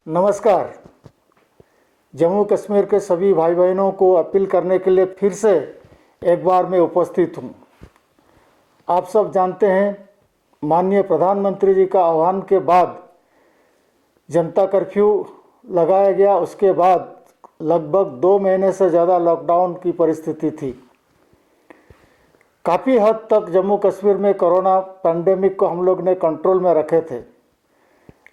नमस्कार। जम्मू कश्मीर के सभी भाई बहनों को अपील करने के लिए फिर से एक बार मैं उपस्थित हूँ। आप सब जानते हैं, माननीय प्रधानमंत्री जी का आह्वान के बाद जनता कर्फ्यू लगाया गया। उसके बाद लगभग 2 महीने से ज़्यादा लॉकडाउन की परिस्थिति थी। काफ़ी हद तक जम्मू कश्मीर में कोरोना पैंडेमिक को हम लोग ने कंट्रोल में रखे थे,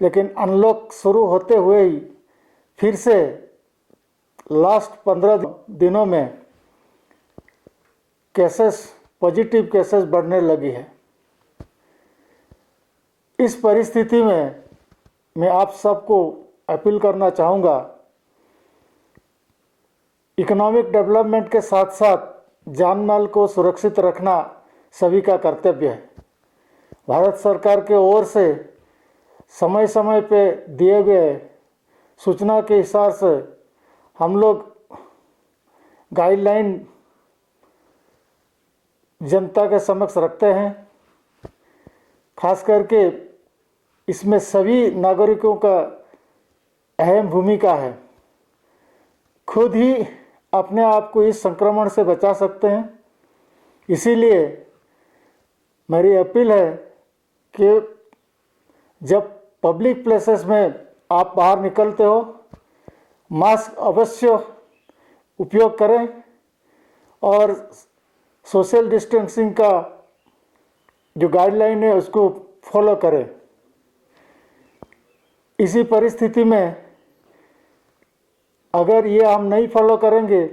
लेकिन अनलॉक शुरू होते हुए ही फिर से लास्ट 15 दिनों में पॉजिटिव केसेस बढ़ने लगी है। इस परिस्थिति में मैं आप सबको अपील करना चाहूँगा, इकोनॉमिक डेवलपमेंट के साथ साथ जान माल को सुरक्षित रखना सभी का कर्तव्य है। भारत सरकार के ओर से समय समय पे दिए गए सूचना के हिसाब से हम लोग गाइडलाइन जनता के समक्ष रखते हैं। खास करके इसमें सभी नागरिकों का अहम भूमिका है। खुद ही अपने आप को इस संक्रमण से बचा सकते हैं। इसीलिए मेरी अपील है कि जब पब्लिक प्लेसेस में आप बाहर निकलते हो, मास्क अवश्य उपयोग करें और सोशल डिस्टेंसिंग का जो गाइडलाइन है उसको फॉलो करें। इसी परिस्थिति में अगर ये हम नहीं फॉलो करेंगे,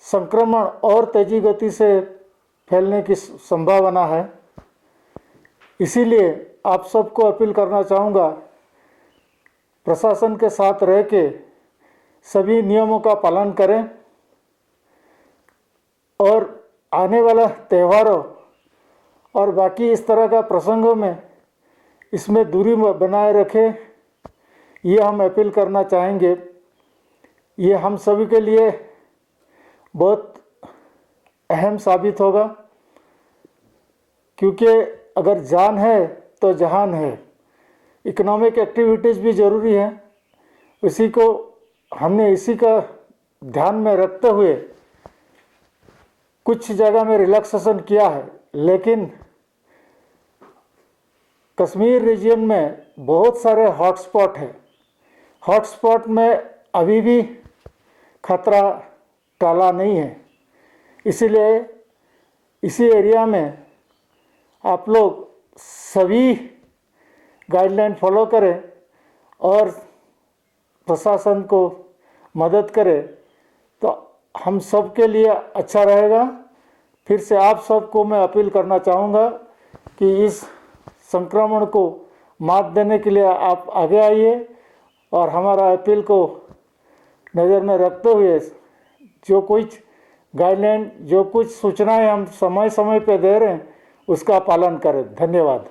संक्रमण और तेजी गति से फैलने की संभावना है। इसीलिए आप सबको अपील करना चाहूँगा, प्रशासन के साथ रह के सभी नियमों का पालन करें और आने वाला त्योहारों और बाकी इस तरह का प्रसंगों में इसमें दूरी बनाए रखें। ये हम अपील करना चाहेंगे। ये हम सभी के लिए बहुत अहम साबित होगा, क्योंकि अगर जान है तो जहान है। इकोनॉमिक एक्टिविटीज़ भी ज़रूरी है। इसी का ध्यान में रखते हुए कुछ जगह में रिलैक्सेशन किया है, लेकिन कश्मीर रीजन में बहुत सारे हॉटस्पॉट हैं। हॉटस्पॉट में अभी भी खतरा टाला नहीं है। इसीलिए इसी एरिया में आप लोग सभी गाइडलाइन फॉलो करें और प्रशासन को मदद करें, तो हम सब के लिए अच्छा रहेगा। फिर से आप सबको मैं अपील करना चाहूँगा कि इस संक्रमण को मात देने के लिए आप आगे आइए और हमारा अपील को नज़र में रखते हुए जो कुछ गाइडलाइन, जो कुछ सूचनाएं हम समय समय पे दे रहे हैं, उसका पालन करें। धन्यवाद।